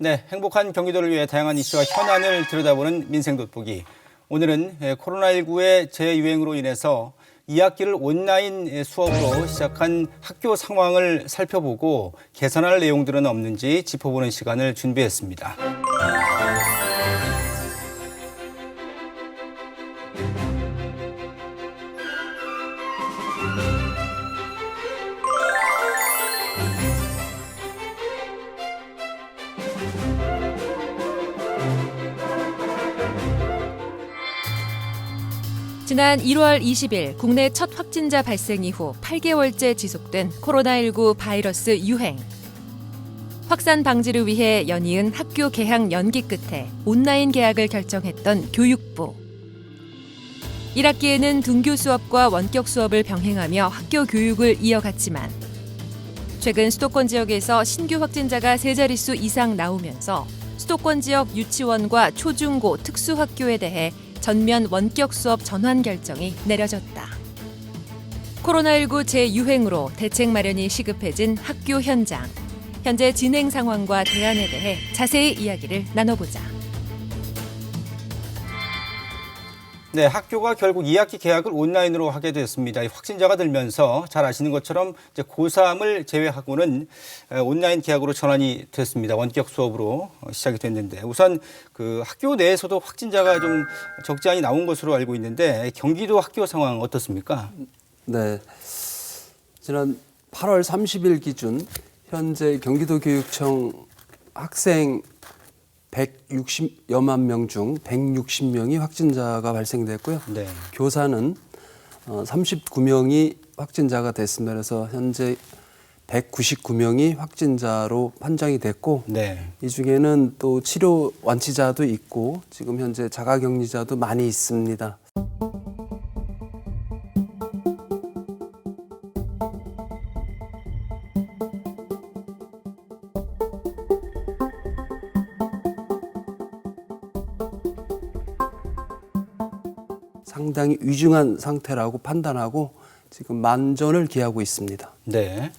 네, 행복한 경기도를 위해 다양한 이슈와 현안을 들여다보는 민생 돋보기. 오늘은 코로나19의 재유행으로 인해서 2학기를 온라인 수업으로 시작한 학교 상황을 살펴보고 개선할 내용들은 없는지 짚어보는 시간을 준비했습니다. 지난 1월 20일 국내 첫 확진자 발생 이후 8개월째 지속된 코로나19 바이러스 유행. 확산 방지를 위해 연이은 학교 개학 연기 끝에 온라인 개학을 결정했던 교육부. 1학기에는 등교 수업과 원격 수업을 병행하며 학교 교육을 이어갔지만 최근 수도권 지역에서 신규 확진자가 세 자릿수 이상 나오면서 수도권 지역 유치원과 초중고 특수학교에 대해 전면 원격 수업 전환 결정이 내려졌다. 코로나19 재유행으로 대책 마련이 시급해진 학교 현장. 현재 진행 상황과 대안에 대해 자세히 이야기를 나눠보자. 네, 학교가 결국 2학기 개학을 온라인으로 하게 됐습니다. 확진자가 들면서 잘 아시는 것처럼 이제 고3을 제외하고는 온라인 개학으로 전환이 됐습니다. 원격 수업으로 시작이 됐는데 우선 그 학교 내에서도 확진자가 좀 적지 않이 나온 것으로 알고 있는데 경기도 학교 상황 어떻습니까? 네, 지난 8월 30일 기준 현재 경기도교육청 학생 160여만 명 중 160명이 확진자가 발생됐고요. 네. 교사는 39명이 확진자가 됐습니다. 그래서 현재 199명이 확진자로 판정이 됐고 네. 이 중에는 또 치료 완치자도 있고 지금 현재 자가격리자도 많이 있습니다. 상당히 위중한 상태라고 판단하고 지금 만전을 기하고 있습니다. 네.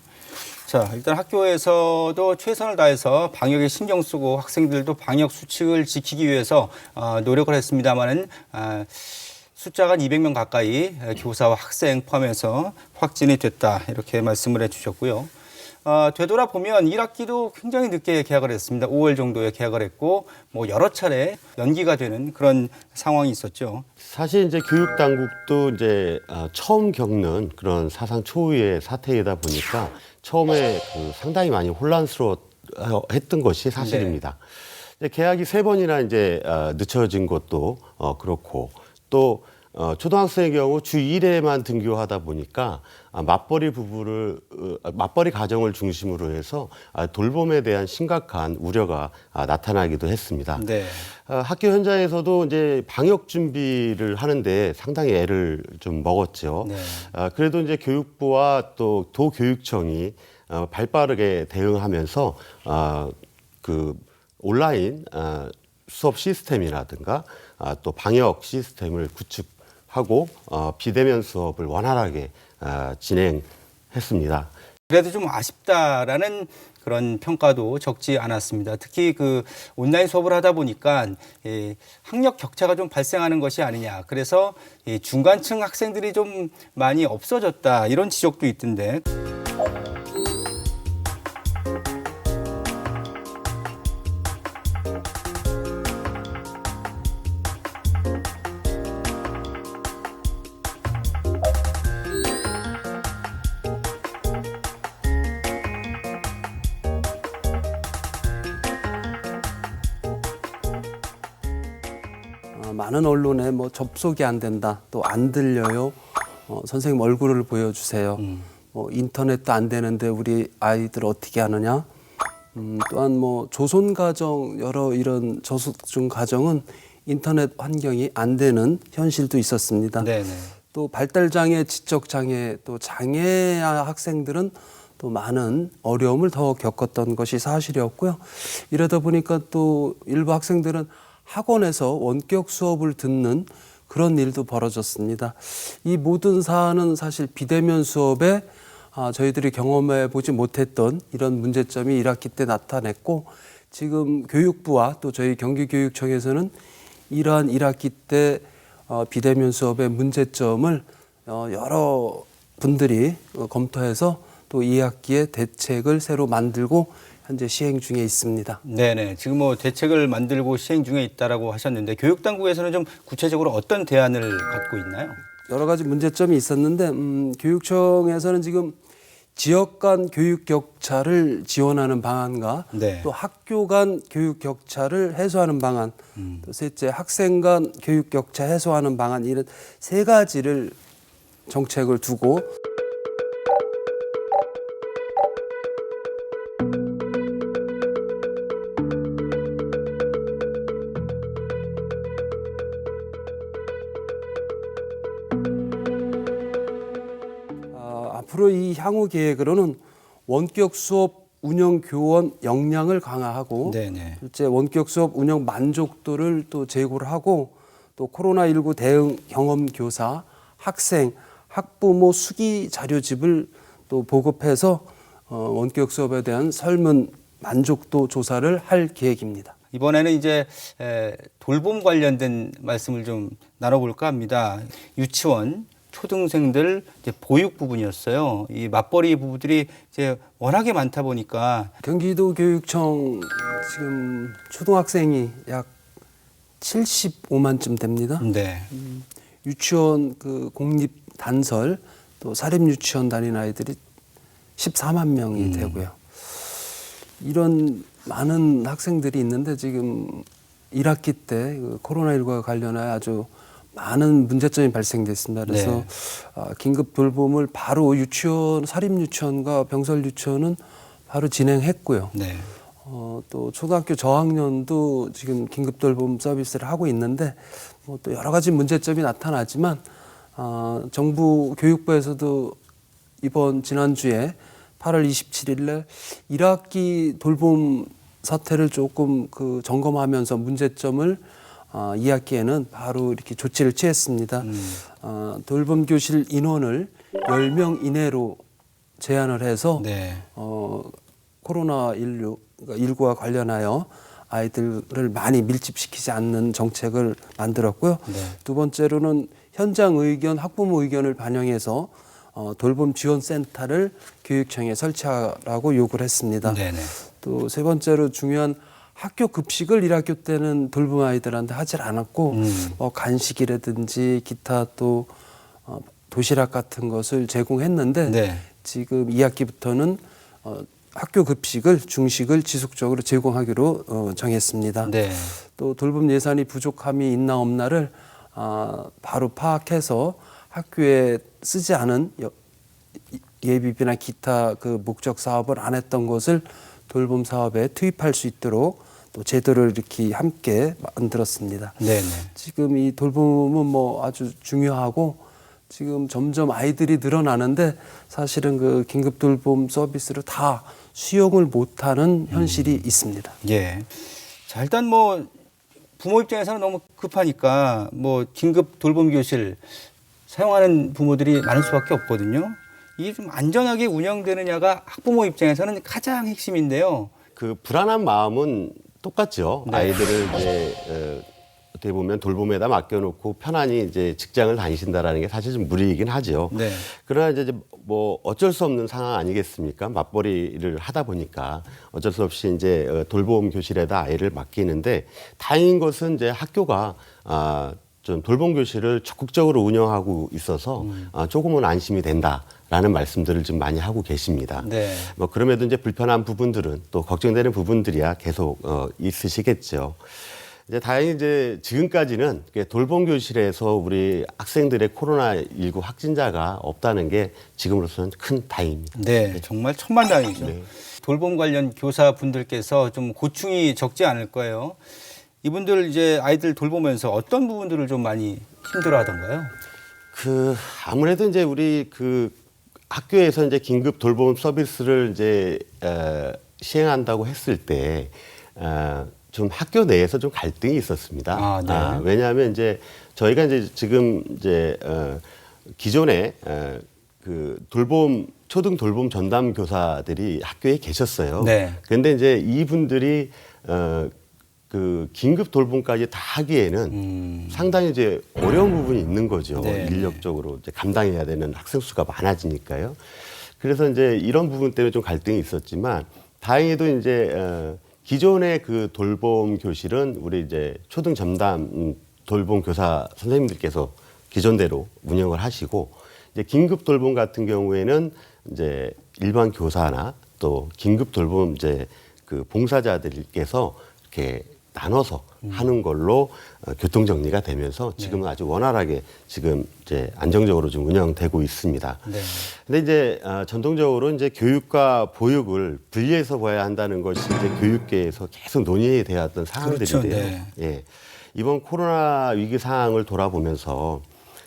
자, 일단 학교에서도 최선을 다해서 방역에 신경 쓰고 학생들도 방역 수칙을 지키기 위해서 노력을 했습니다만은 숫자가 200명 가까이 교사와 학생 포함해서 확진이 됐다 이렇게 말씀을 해주셨고요. 되돌아보면 1학기도 굉장히 늦게 개학을 했습니다. 5월 정도에 개학을 했고 뭐 여러 차례 연기가 되는 그런 상황이 있었죠. 사실 이제 교육 당국도 이제 처음 겪는 그런 사상 초유의 사태이다 보니까 처음에 상당히 많이 혼란스러워했던 것이 사실입니다. 네. 개학이 3번이나 이제 늦춰진 것도 그렇고 또 초등학생의 경우 주 1회만 등교하다 보니까 맞벌이 가정을 중심으로 해서 돌봄에 대한 심각한 우려가 나타나기도 했습니다. 네. 학교 현장에서도 이제 방역 준비를 하는데 상당히 애를 좀 먹었죠. 네. 그래도 이제 교육부와 또 도교육청이 발빠르게 대응하면서 그 온라인 수업 시스템이라든가 또 방역 시스템을 구축하고 비대면 수업을 원활하게 진행했습니다. 그래도 좀 아쉽다라는 그런 평가도 적지 않았습니다. 특히 그 온라인 수업을 하다 보니까 학력 격차가 좀 발생하는 것이 아니냐. 그래서 중간층 학생들이 좀 많이 없어졌다 이런 지적도 있던데. 많은 언론에 뭐 접속이 안 된다, 또 안 들려요, 선생님 얼굴을 보여주세요, 인터넷도 안 되는데 우리 아이들 어떻게 하느냐, 또한 뭐 조선가정 여러 이런 저소득층 가정은 인터넷 환경이 안 되는 현실도 있었습니다. 네네. 또 발달장애, 지적장애, 또 장애 학생들은 또 많은 어려움을 더 겪었던 것이 사실이었고요. 이러다 보니까 또 일부 학생들은 학원에서 원격 수업을 듣는 그런 일도 벌어졌습니다. 이 모든 사안은 사실 비대면 수업에 저희들이 경험해 보지 못했던 이런 문제점이 1학기 때 나타냈고 지금 교육부와 또 저희 경기교육청에서는 이러한 1학기 때 비대면 수업의 문제점을 여러 분들이 검토해서 또 2학기에 대책을 새로 만들고 현재 시행 중에 있습니다. 네네. 지금 뭐 대책을 만들고 시행 중에 있다라고 하셨는데 교육 당국에서는 좀 구체적으로 어떤 대안을 갖고 있나요? 여러 가지 문제점이 있었는데 교육청에서는 지금 지역 간 교육 격차를 지원하는 방안과 네. 또 학교 간 교육 격차를 해소하는 방안, 또 셋째 학생 간 교육 격차 해소하는 방안 이런 세 가지를 정책을 두고 앞으로 이 향후 계획으로는 원격 수업 운영 교원 역량을 강화하고 네네. 둘째 원격 수업 운영 만족도를 또 제고를 하고 또 코로나19 대응 경험 교사, 학생, 학부모 수기 자료집을 또 보급해서 원격 수업에 대한 설문 만족도 조사를 할 계획입니다. 이번에는 이제 돌봄 관련된 말씀을 좀 나눠볼까 합니다. 유치원, 초등생들 이제 보육 부분이었어요. 이 맞벌이 부부들이 이제 워낙에 많다 보니까 경기도 교육청 지금 초등학생이 약 75만쯤 됩니다. 네. 유치원 그 공립 단설 또 사립 유치원 다니는 아이들이 14만 명이 되고요. 이런 많은 학생들이 있는데 지금 1학기 때 그 코로나19와 관련하여 아주 많은 문제점이 발생됐습니다. 그래서 네. 긴급 돌봄을 바로 유치원, 사립 유치원과 병설 유치원은 바로 진행했고요. 네. 또 초등학교 저학년도 지금 긴급 돌봄 서비스를 하고 있는데 뭐 또 여러 가지 문제점이 나타나지만 정부 교육부에서도 이번 지난주에 8월 27일 날 1학기 돌봄 사태를 조금 그 점검하면서 문제점을 2학기에는 바로 이렇게 조치를 취했습니다. 돌봄 교실 인원을 10명 이내로 제한을 해서 네. 코로나19와 관련하여 아이들을 많이 밀집시키지 않는 정책을 만들었고요. 네. 두 번째로는 현장 의견, 학부모 의견을 반영해서 돌봄 지원 센터를 교육청에 설치하라고 요구를 했습니다. 네네. 또 세 번째로 중요한 학교 급식을 1학기 때는 돌봄 아이들한테 하질 않았고 간식이라든지 기타 또 도시락 같은 것을 제공했는데 네. 지금 2학기부터는 학교 급식을 중식을 지속적으로 제공하기로 정했습니다. 네. 또 돌봄 예산이 부족함이 있나 없나를 바로 파악해서 학교에 쓰지 않은 예비비나 기타 그 목적 사업을 안 했던 것을 돌봄 사업에 투입할 수 있도록 또 제도를 이렇게 함께 만들었습니다. 네네. 지금 이 돌봄은 뭐 아주 중요하고 지금 점점 아이들이 늘어나는데 사실은 그 긴급 돌봄 서비스를 다 수용을 못하는 현실이 있습니다. 예. 자, 일단 뭐 부모 입장에서는 너무 급하니까 뭐 긴급 돌봄 교실 사용하는 부모들이 많을 수밖에 없거든요. 이게 좀 안전하게 운영되느냐가 학부모 입장에서는 가장 핵심인데요. 그 불안한 마음은 똑같죠. 네. 아이들을 이제 어떻게 보면 돌봄에다 맡겨놓고 편안히 이제 직장을 다니신다라는 게 사실 좀 무리이긴 하죠. 네. 그러나 이제 뭐 어쩔 수 없는 상황 아니겠습니까? 맞벌이를 하다 보니까 어쩔 수 없이 이제 돌봄 교실에다 아이를 맡기는데 다행인 것은 이제 학교가 좀 돌봄 교실을 적극적으로 운영하고 있어서 조금은 안심이 된다라는 말씀들을 좀 많이 하고 계십니다. 네. 뭐 그럼에도 이제 불편한 부분들은 또 걱정되는 부분들이야 계속 있으시겠죠. 이제 다행히 이제 지금까지는 돌봄 교실에서 우리 학생들의 코로나19 확진자가 없다는 게 지금으로서는 큰 다행입니다. 네, 정말 천만다행이죠. 네. 돌봄 관련 교사분들께서 좀 고충이 적지 않을 거예요. 이분들 이제 아이들 돌보면서 어떤 부분들을 좀 많이 힘들어하던가요? 아무래도 이제 우리 학교에서 이제 긴급 돌봄 서비스를 이제 시행한다고 했을 때 좀 학교 내에서 좀 갈등이 있었습니다. 네. 왜냐하면 이제 저희가 이제 지금 이제 기존에 그 돌봄 초등 돌봄 전담 교사들이 학교에 계셨어요. 네. 그런데 이제 이분들이 그 긴급 돌봄까지 다 하기에는 상당히 이제 어려운 부분이 있는 거죠. 네. 인력적으로 이제 감당해야 되는 학생 수가 많아지니까요. 그래서 이제 이런 부분 때문에 좀 갈등이 있었지만 다행히도 이제 기존의 그 돌봄 교실은 우리 이제 초등 전담 돌봄 교사 선생님들께서 기존대로 운영을 하시고 이제 긴급 돌봄 같은 경우에는 이제 일반 교사나 또 긴급 돌봄 이제 그 봉사자들께서 이렇게 나눠서 하는 걸로 교통 정리가 되면서 지금은 아주 원활하게 지금 이제 안정적으로 좀 운영되고 있습니다. 네. 근데 이제 전통적으로 이제 교육과 보육을 분리해서 봐야 한다는 것이 이제 교육계에서 계속 논의되어 왔던 사항들인데요. 그렇죠. 네. 예. 이번 코로나 위기 상황을 돌아보면서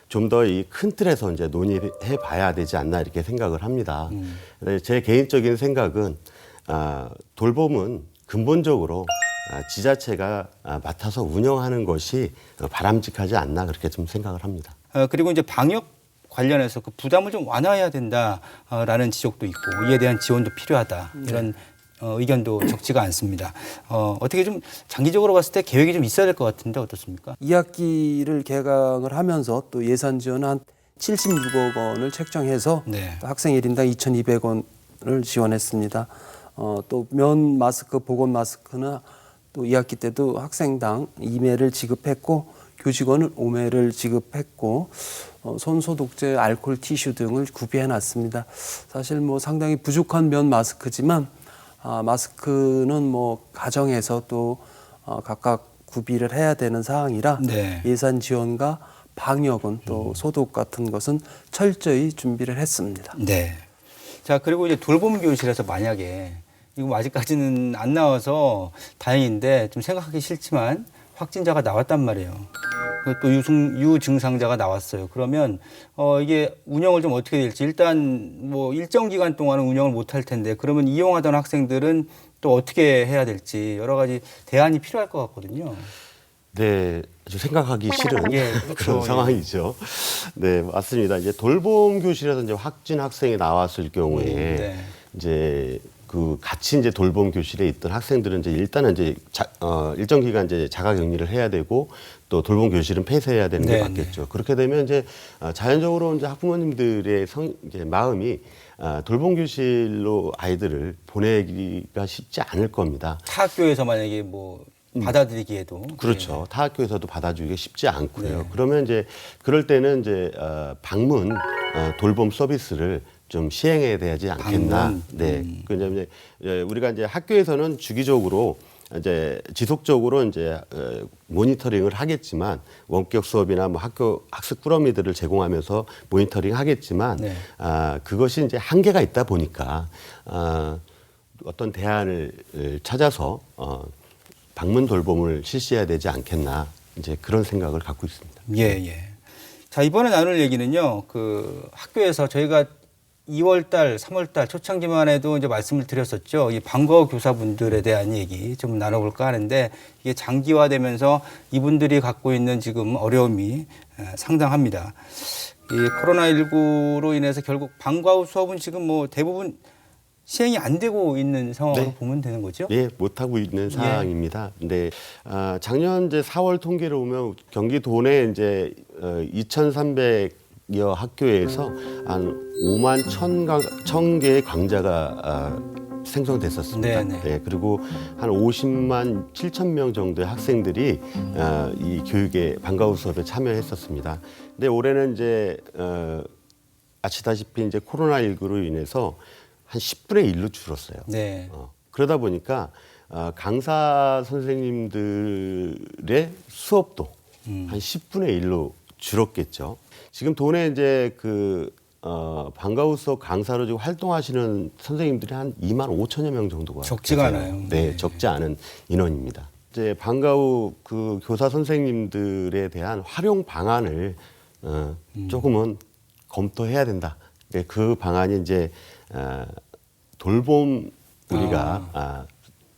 좀 더 이 큰 틀에서 이제 논의해 봐야 되지 않나 이렇게 생각을 합니다. 제 개인적인 생각은 돌봄은 근본적으로 지자체가 맡아서 운영하는 것이 바람직하지 않나 그렇게 좀 생각을 합니다. 그리고 이제 방역 관련해서 그 부담을 좀 완화해야 된다라는 지적도 있고 이에 대한 지원도 필요하다 이런 의견도 적지가 않습니다. 어떻게 좀 장기적으로 봤을 때 계획이 좀 있어야 될 것 같은데 어떻습니까? 2학기를 개강을 하면서 또 예산 지원 한 76억 원을 책정해서 네. 학생 1인당 2,200원을 지원했습니다. 또 면 마스크, 보건 마스크는 또 2학기 때도 학생당 2매를 지급했고 교직원은 5매를 지급했고 손 소독제, 알코올 티슈 등을 구비해 놨습니다. 사실 뭐 상당히 부족한 면 마스크지만 마스크는 뭐 가정에서 또 각각 구비를 해야 되는 사항이라 네. 예산 지원과 방역은 또 소독 같은 것은 철저히 준비를 했습니다. 네. 자, 그리고 이제 돌봄 교실에서 만약에 이거 아직까지는 안 나와서 다행인데 좀 생각하기 싫지만 확진자가 나왔단 말이에요. 또 유증상자가 나왔어요. 그러면 이게 운영을 좀 어떻게 될지 일단 뭐 일정 기간 동안은 운영을 못 할 텐데 그러면 이용하던 학생들은 또 어떻게 해야 될지 여러 가지 대안이 필요할 것 같거든요. 네, 아주 생각하기 싫은 예, 그렇죠. 그런 상황이죠. 네, 맞습니다. 이제 돌봄 교실에서 이제 확진 학생이 나왔을 경우에 네. 이제 그 같이 이제 돌봄 교실에 있던 학생들은 이제 일단은 이제 일정 기간 이제 자가격리를 해야 되고 또 돌봄 교실은 폐쇄해야 되는 게 네, 맞겠죠. 그렇게 되면 이제 자연적으로 이제 학부모님들의 이제 마음이 돌봄 교실로 아이들을 보내기가 쉽지 않을 겁니다. 타 학교에서 만약에 뭐 받아들이기에도 그렇죠. 타 학교에서도 받아주기가 쉽지 않고요. 네. 그러면 이제 그럴 때는 이제 방문 돌봄 서비스를 좀 시행해야 되지 않겠나. 방문? 네. 그다음에 우리가 이제 학교에서는 주기적으로 이제 지속적으로 이제 모니터링을 하겠지만 원격 수업이나 뭐 학교 학습 꾸러미들을 제공하면서 모니터링 하겠지만 네. 그것이 이제 한계가 있다 보니까 어떤 대안을 찾아서 방문 돌봄을 실시해야 되지 않겠나 이제 그런 생각을 갖고 있습니다. 예, 예. 자, 이번에 나눌 얘기는요. 그 학교에서 저희가 2월 달, 3월 달 초창기만 해도 이제 말씀을 드렸었죠. 이 방과 후 교사분들에 대한 얘기 좀 나눠볼까 하는데 이게 장기화되면서 이분들이 갖고 있는 지금 어려움이 상당합니다. 이 코로나19로 인해서 결국 방과 후 수업은 지금 뭐 대부분 시행이 안 되고 있는 상황으로 네. 보면 되는 거죠? 예, 못하고 있는 상황입니다. 근데 작년 이제 4월 통계를 보면 경기도 내 이제 2,300여 학교에서 한 5만 1,000개의 강좌가 생성됐었습니다. 네네. 네, 그리고 한 50만 7천 명 정도의 학생들이 이 교육의 방과 후 수업에 참여했었습니다. 근데 올해는 이제 아시다시피 이제 코로나19로 인해서 한 10분의 1로 줄었어요. 네. 그러다 보니까 강사 선생님들의 수업도 한 10분의 1로 줄었겠죠. 지금 도내 이제 방과 후 수업 강사로 지금 활동하시는 선생님들이 한 2만 5천여 명 정도가 적지가 계세요. 않아요. 네, 네. 적지 않은 인원입니다. 이제 방과 후 그 교사 선생님들에 대한 활용 방안을 조금은 검토해야 된다. 네, 그 방안이 이제 돌봄 우리가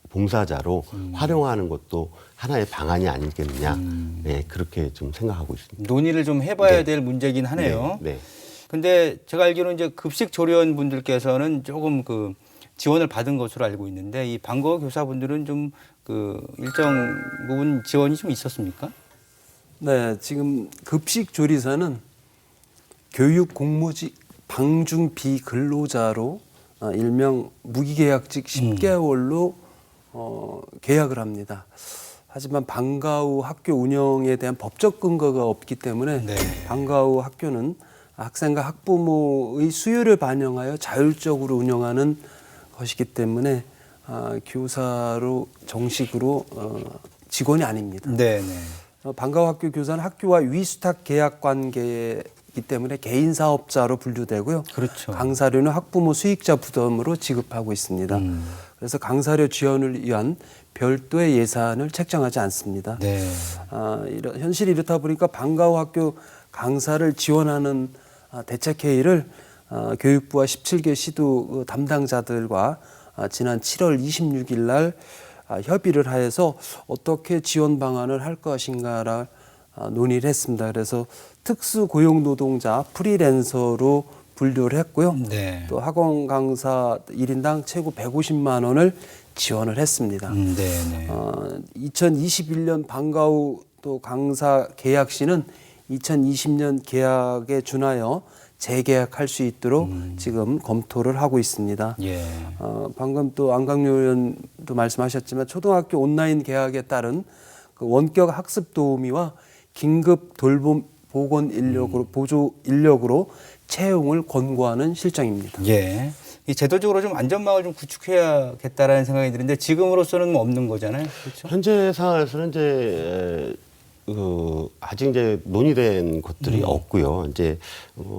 봉사자로 활용하는 것도 하나의 방안이 아니겠느냐. 네, 그렇게 좀 생각하고 있습니다. 논의를 좀 해봐야 네. 될 문제긴 하네요. 네, 네. 근데 제가 알기로는 이제 급식 조리원 분들께서는 조금 그 지원을 받은 것으로 알고 있는데 이 방과후 교사분들은 좀 그 일정 부분 지원이 좀 있었습니까? 네, 지금 급식 조리사는 교육 공무직 방중 비근로자로 일명 무기계약직 10개월로 계약을 합니다. 하지만 방과후 학교 운영에 대한 법적 근거가 없기 때문에 네. 방과후 학교는 학생과 학부모의 수요를 반영하여 자율적으로 운영하는 것이기 때문에 교사로 정식으로 직원이 아닙니다. 네, 네. 방과후 학교 교사는 학교와 위수탁 계약 관계이기 때문에 개인 사업자로 분류되고요. 그렇죠. 강사료는 학부모 수익자 부담으로 지급하고 있습니다. 그래서 강사료 지원을 위한 별도의 예산을 책정하지 않습니다. 네. 현실이 이렇다 보니까 방과후 학교 강사를 지원하는 대책회의를 교육부와 17개 시도 담당자들과 지난 7월 26일 날 협의를 하여서 어떻게 지원 방안을 할 것인가를 논의를 했습니다. 그래서 특수 고용 노동자 프리랜서로 분류를 했고요. 네. 또 학원 강사 1인당 최고 150만 원을 지원을 했습니다. 네, 네. 2021년 방과후 또 강사 계약 시는 2020년 계약에 준하여 재계약할 수 있도록 지금 검토를 하고 있습니다. 예. 방금 또 안강료 의원도 말씀하셨지만 초등학교 온라인 계약에 따른 그 원격 학습 도우미와 긴급 돌봄 보건 인력으로 보조 인력으로 채용을 권고하는 실정입니다. 예. 이 제도적으로 좀 안전망을 좀 구축해야겠다라는 생각이 드는데 지금으로서는 뭐 없는 거잖아요. 그렇죠? 현재 상황에서는 이제 아직 이제 논의된 것들이 없고요. 이제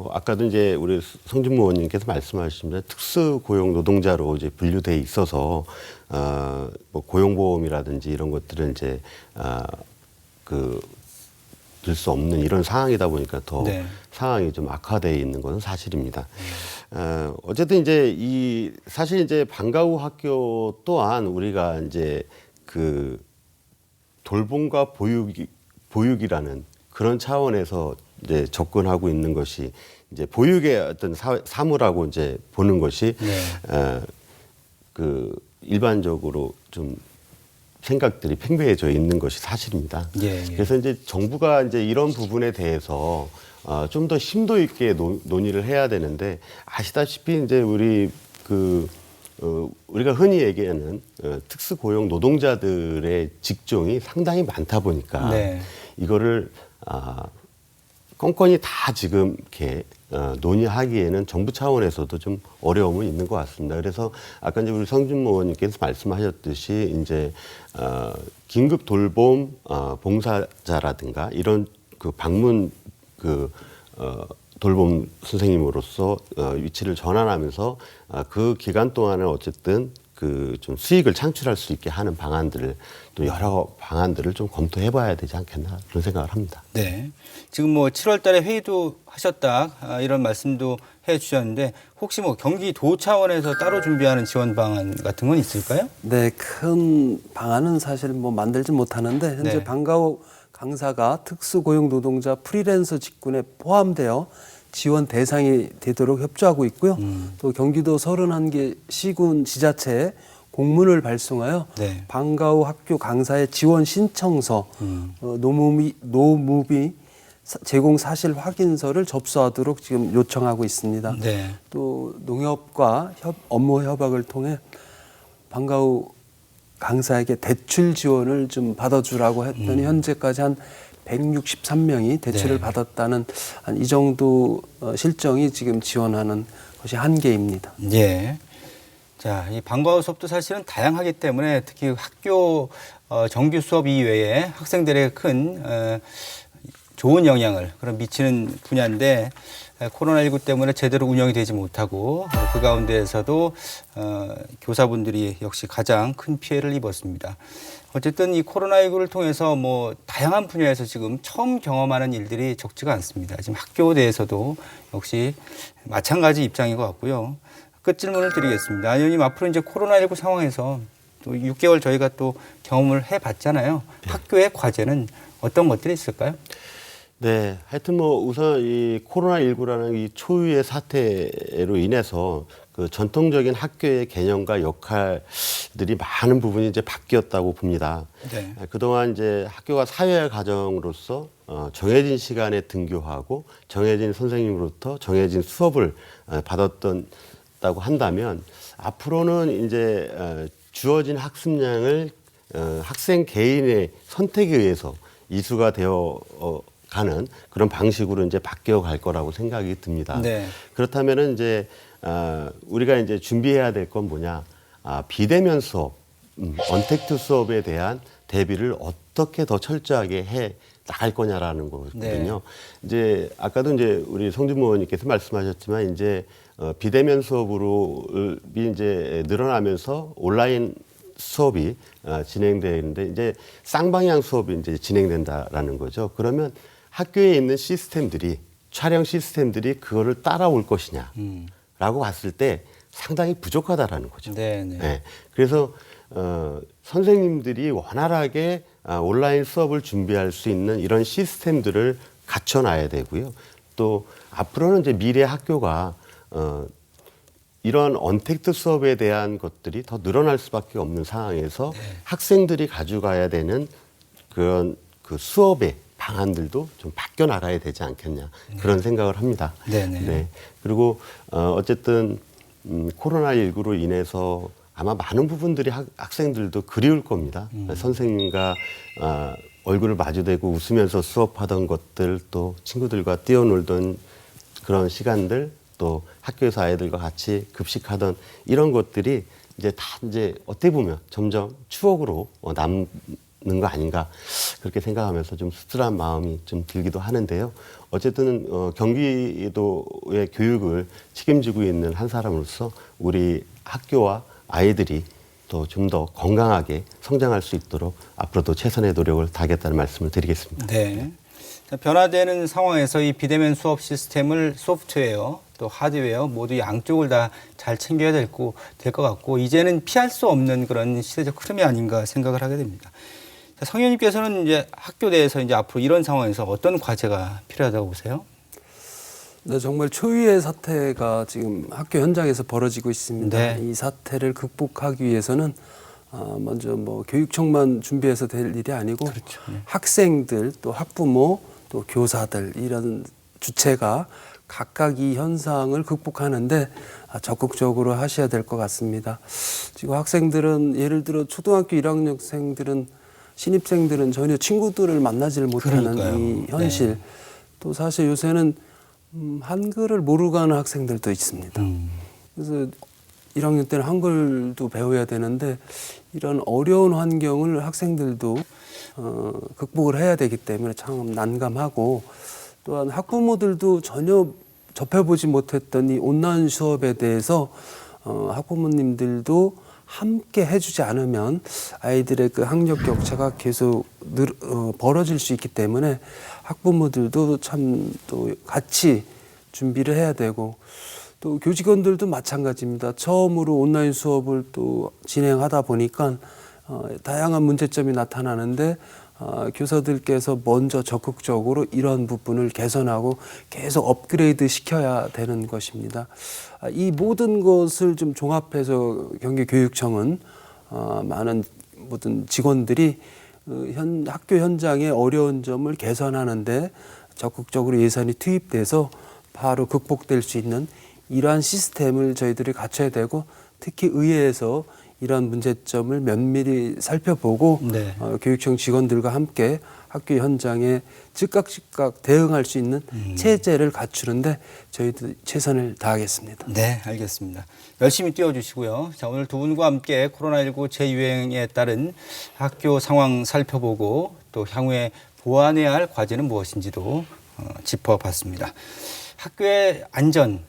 아까도 이제 우리 성준무 의원님께서 말씀하신 대로 특수 고용 노동자로 이제 분류돼 있어서 뭐 고용보험이라든지 이런 것들은 이제 들 수 없는 이런 상황이다 보니까 더 네. 상황이 좀 악화되어 있는 것은 사실입니다. 어쨌든 이제 사실 이제 방과후 학교 또한 우리가 이제 그 돌봄과 보육이라는 그런 차원에서 이제 접근하고 있는 것이 이제 보육의 어떤 사무라고 이제 보는 것이 네. 그 일반적으로 좀 생각들이 팽배해져 있는 것이 사실입니다. 예, 예. 그래서 이제 정부가 이제 이런 부분에 대해서 좀 더 심도 있게 논의를 해야 되는데 아시다시피 이제 우리가 흔히 얘기하는 특수 고용 노동자들의 직종이 상당히 많다 보니까 네. 이거를 건건이 다 지금 이렇게 논의하기에는 정부 차원에서도 좀 어려움은 있는 것 같습니다. 그래서 아까 이제 우리 성준모 의원님께서 말씀하셨듯이 이제 긴급 돌봄 봉사자라든가 이런 그 방문 돌봄 선생님으로서 위치를 전환하면서 그 기간 동안은 어쨌든 그 좀 수익을 창출할 수 있게 하는 방안들을 또 여러 방안들을 좀 검토해봐야 되지 않겠나 그런 생각을 합니다. 네. 지금 뭐 7월 달에 회의도 하셨다 이런 말씀도 해 주셨는데 혹시 뭐 경기도 차원에서 따로 준비하는 지원 방안 같은 건 있을까요? 네, 큰 방안은 사실 뭐 만들지 못하는데 현재 네. 방과후 강사가 특수고용 노동자 프리랜서 직군에 포함되어 지원 대상이 되도록 협조하고 있고요. 또 경기도 31개 시군 지자체에 공문을 발송하여 네. 방과후 학교 강사의 지원 신청서, 노무비 제공 사실 확인서를 접수하도록 지금 요청하고 있습니다. 네. 또 농협과 업무 협약을 통해 방과후 강사에게 대출 지원을 좀 받아주라고 했더니 현재까지 한 163명이 대출을 네. 받았다는 한 이 정도 실정이 지금 지원하는 것이 한계입니다. 예. 자, 이 방과후 수업도 사실은 다양하기 때문에 특히 학교 정규 수업 이외에 학생들에게 큰 좋은 영향을 그런 미치는 분야인데 코로나19 때문에 제대로 운영이 되지 못하고 그 가운데에서도 교사분들이 역시 가장 큰 피해를 입었습니다. 어쨌든 이 코로나19를 통해서 뭐 다양한 분야에서 지금 처음 경험하는 일들이 적지가 않습니다. 지금 학교 내에서도 역시 마찬가지 입장인 것 같고요. 끝 질문을 드리겠습니다. 안 의원님 앞으로 이제 코로나19 상황에서 또 6개월 저희가 또 경험을 해봤잖아요. 학교의 과제는 어떤 것들이 있을까요? 네, 하여튼 뭐 우선 이 코로나19라는 이 초유의 사태로 인해서 그 전통적인 학교의 개념과 역할들이 많은 부분이 이제 바뀌었다고 봅니다. 네. 그동안 이제 학교가 사회 가정으로서 정해진 시간에 등교하고 정해진 선생님으로부터 정해진 수업을 받았다고 한다면 앞으로는 이제 주어진 학습량을 학생 개인의 선택에 의해서 이수가 되어 가는 그런 방식으로 이제 바뀌어 갈 거라고 생각이 듭니다. 네. 그렇다면은 이제 우리가 이제 준비해야 될 건 뭐냐? 비대면 수업, 언택트 수업에 대한 대비를 어떻게 더 철저하게 해 나갈 거냐라는 거거든요. 네. 이제 아까도 이제 우리 성준모 의원님께서 말씀하셨지만 이제 비대면 수업으로 이제 늘어나면서 온라인 수업이 진행되는데 이제 쌍방향 수업이 이제 진행된다라는 거죠. 그러면 학교에 있는 시스템들이 촬영 시스템들이 그거를 따라올 것이냐라고 봤을 때 상당히 부족하다라는 거죠. 네. 네. 그래서 선생님들이 원활하게 온라인 수업을 준비할 수 있는 이런 시스템들을 갖춰놔야 되고요. 또 앞으로는 이제 미래 학교가 이런 언택트 수업에 대한 것들이 더 늘어날 수밖에 없는 상황에서 학생들이 가져가야 되는 그런 그 수업의 방안들도 좀 바뀌어 나가야 되지 않겠냐 그런 생각을 합니다. 네네. 네. 그리고 어쨌든 코로나19로 인해서 아마 많은 부분들이 학생들도 그리울 겁니다. 선생님과 얼굴을 마주대고 웃으면서 수업하던 것들, 또 친구들과 뛰어놀던 그런 시간들, 또 학교에서 아이들과 같이 급식하던 이런 것들이 이제 다 이제 어떻게 보면 점점 추억으로 남는 거 아닌가 그렇게 생각하면서 좀 씁쓸한 마음이 좀 들기도 하는데요. 어쨌든 경기도의 교육을 책임지고 있는 한 사람으로서 우리 학교와 아이들이 또 좀 더 건강하게 성장할 수 있도록 앞으로도 최선의 노력을 다하겠다는 말씀을 드리겠습니다. 네. 자, 변화되는 상황에서 이 비대면 수업 시스템을 소프트웨어 또 하드웨어 모두 양쪽을 다 잘 챙겨야 될 것 같고 이제는 피할 수 없는 그런 시대적 흐름이 아닌가 생각을 하게 됩니다. 자, 성 의원님께서는 이제 학교 내에서 이제 앞으로 이런 상황에서 어떤 과제가 필요하다고 보세요? 네, 정말 초유의 사태가 지금 학교 현장에서 벌어지고 있습니다. 네. 이 사태를 극복하기 위해서는 먼저 뭐 교육청만 준비해서 될 일이 아니고 그렇죠. 네. 학생들 또 학부모 또 교사들 이런 주체가 각각 이 현상을 극복하는데 적극적으로 하셔야 될 것 같습니다. 지금 학생들은 예를 들어 초등학교 1학년생들은 신입생들은 전혀 친구들을 만나지를 못하는 그러니까요. 이 현실. 네. 또 사실 요새는 한글을 모르고 가는 학생들도 있습니다. 그래서 1학년 때는 한글도 배워야 되는데 이런 어려운 환경을 학생들도 극복을 해야 되기 때문에 참 난감하고 또한 학부모들도 전혀 접해보지 못했던 이 온라인 수업에 대해서 학부모님들도 함께 해주지 않으면 아이들의 그 학력 격차가 계속 벌어질 수 있기 때문에 학부모들도 참 또 같이 준비를 해야 되고 또 교직원들도 마찬가지입니다. 처음으로 온라인 수업을 또 진행하다 보니까 다양한 문제점이 나타나는데 교사들께서 먼저 적극적으로 이런 부분을 개선하고 계속 업그레이드 시켜야 되는 것입니다. 이 모든 것을 좀 종합해서 경기교육청은 많은 모든 직원들이 학교 현장의 어려운 점을 개선하는데 적극적으로 예산이 투입돼서 바로 극복될 수 있는 이러한 시스템을 저희들이 갖춰야 되고 특히 의회에서 이런 문제점을 면밀히 살펴보고 네. 교육청 직원들과 함께 학교 현장에 즉각 대응할 수 있는 체제를 갖추는데 저희도 최선을 다하겠습니다. 네, 알겠습니다. 열심히 뛰어주시고요. 자, 오늘 두 분과 함께 코로나19 재유행에 따른 학교 상황 살펴보고 또 향후에 보완해야 할 과제는 무엇인지도 짚어봤습니다. 학교의 안전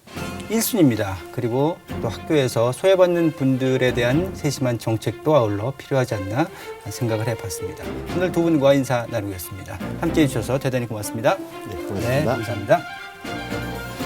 1순위입니다. 그리고 또 학교에서 소외받는 분들에 대한 세심한 정책도 아울러 필요하지 않나 생각을 해봤습니다. 오늘 두 분과 인사 나누겠습니다. 함께해 주셔서 대단히 고맙습니다. 네, 고맙습니다. 네, 감사합니다.